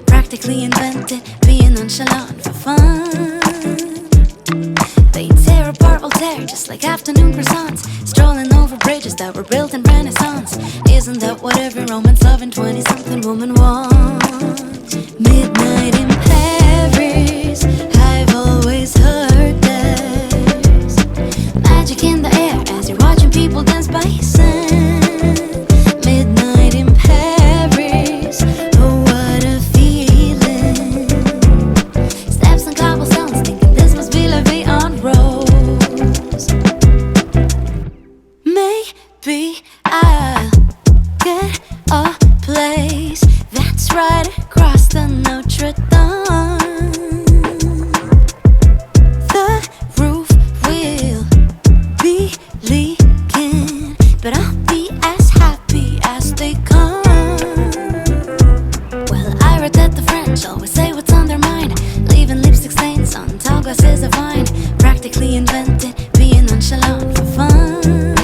Practically invented, being nonchalant for fun. They tear apart Voltaire just like afternoon croissants, strolling over bridges that were built in Renaissance. Isn't that what every romance loving 20-something woman wants? Midnight in Paris, I've always heard there's magic in the air as you're watching people dance by sand. Midnight in Paris, oh what a feeling. Steps on cobblestones, thinking this must be La Vie en Rose. Maybe I'll get a place that's right across the Notre Dame. The roof will be leaking, but I'll be as happy as they come. Well, I read that the French always say what's on their mind, leaving lipstick stains on tall glasses of wine. Practically invented, being nonchalant for fun.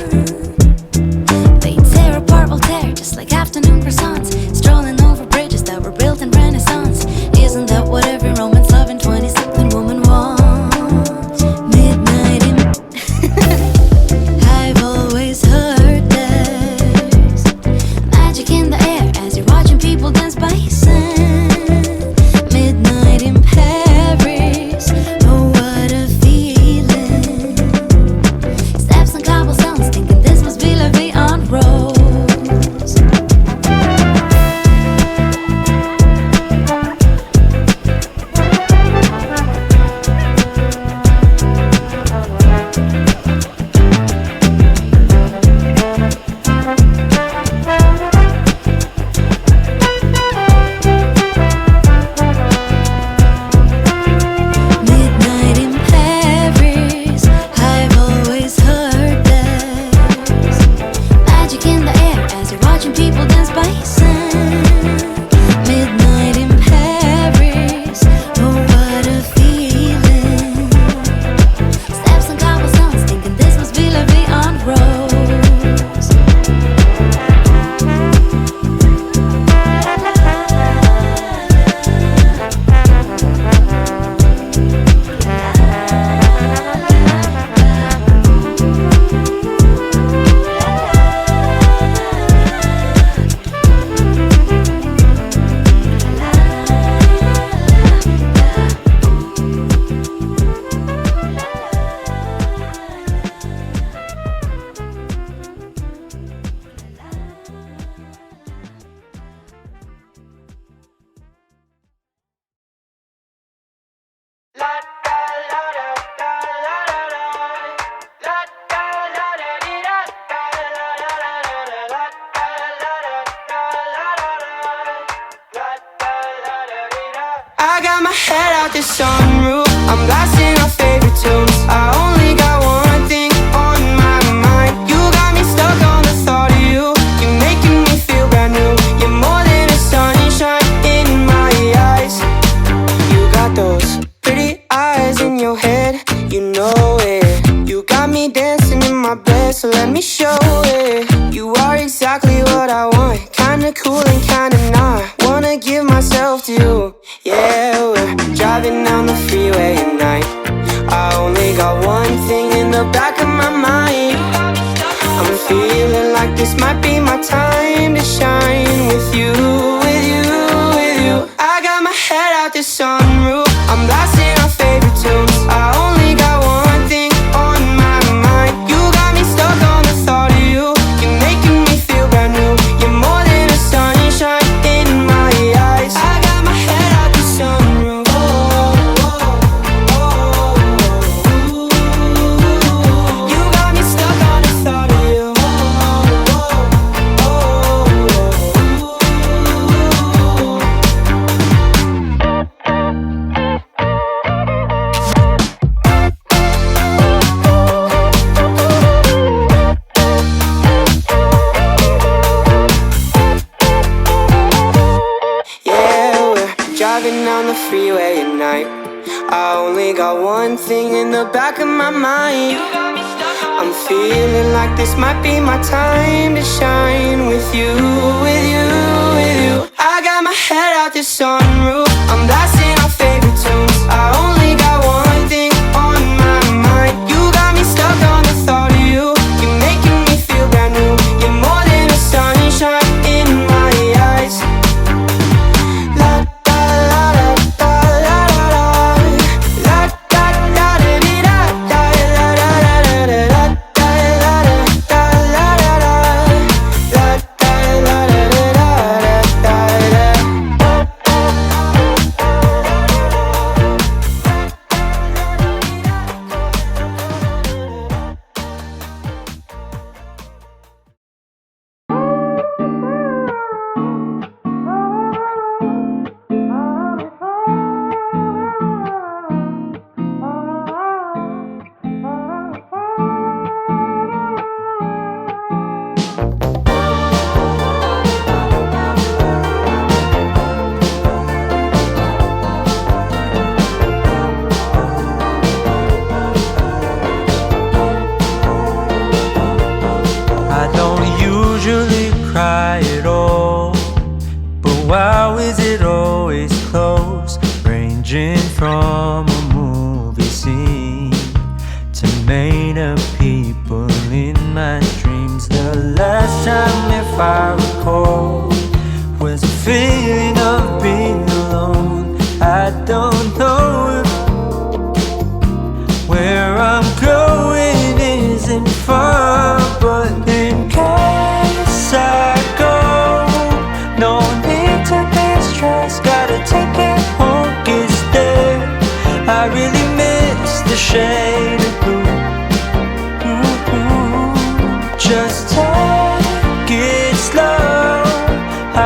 They tear apart Voltaire just like afternoon croissants, strolling over bridges that were built in Renaissance. Isn't that what every romance loving 20-something woman wants? Midnight in I've always heard there's magic in the air as you're watching people dance by sand. Midnight in Paris, oh what a feeling. Steps on cobblestones, thinking this must be La Vie en Rose. Midnight in Paris, I've always heard there's magic in the air as you're watching people dance by sand. Midnight in Paris, oh what a feeling. Steps on cobblestones, thinking this must be La Vie en Rose. I got my head out the sunroof, I'm blasting our favorite tunes. I only got one thing on my mind. You got me stuck on the thought of you. You're making me feel brand new. You're more than a sunshine in my eyes. You got those pretty eyes in your head, you know it. You got me dancing in my bed, so let me show it. You are exactly what I want, kinda cool and kinda not. Wanna give myself to you. Yeah, we're driving down the freeway at night. I only got one thing in the back of my mind. I'm feeling like this might be my time to shine with you, with you, with you. I got my head out the sunroof, I'm blasting our favorite tunes. I only got one thing on my mind. You got me stuck on the thought of you. You're making me feel brand new. You're more than a sunshine in my eyes. I got my head out the sunroof. You got me stuck on the thought of you. Driving down the freeway at night. I only got one thing in the back of my mind. I'm feeling like this might be my time to shine with you, with you, with you. I got let my head out the sunroof. I'm blasting our favorite tunes. I only got one thing on my mind. You got me stuck on the thought of you. You're making me feel brand new. You're more than a sunshine in my eyes. La da la da da la da da. La da da da dee da da la da da da da da la da la da da. La da la da da da da da. I don't usually cry at all, but why is it always close? Ranging from a movie scene to made up people in my dreams. The last time, if I recall, was a feeling of being alone. I don't know if where I'm going isn't far, but in case I go, no need to be stressed. Gotta take it home, it's there. I really miss the shade of blue. Just take it slow.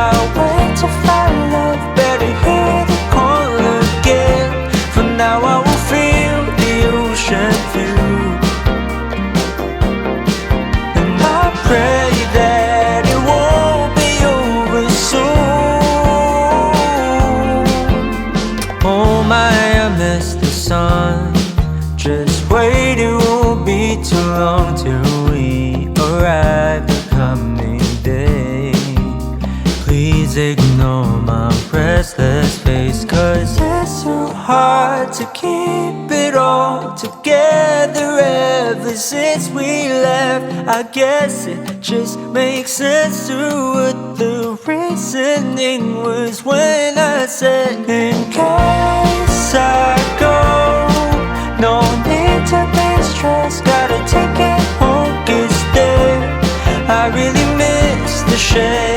I'll wait to find love. Better hear the call again. For now I will feel the ocean view, and I pray that it won't be over soon. Oh my, I miss the sun. Just wait, it won't be too long till we arrive the coming day. Please ignore my restless face, 'cause it's so hard to keep it all together ever since we left. I guess it just makes sense to what the reasoning was when I said, in case I go, no need to be stressed. Gotta take it home, it's there. I really miss the shade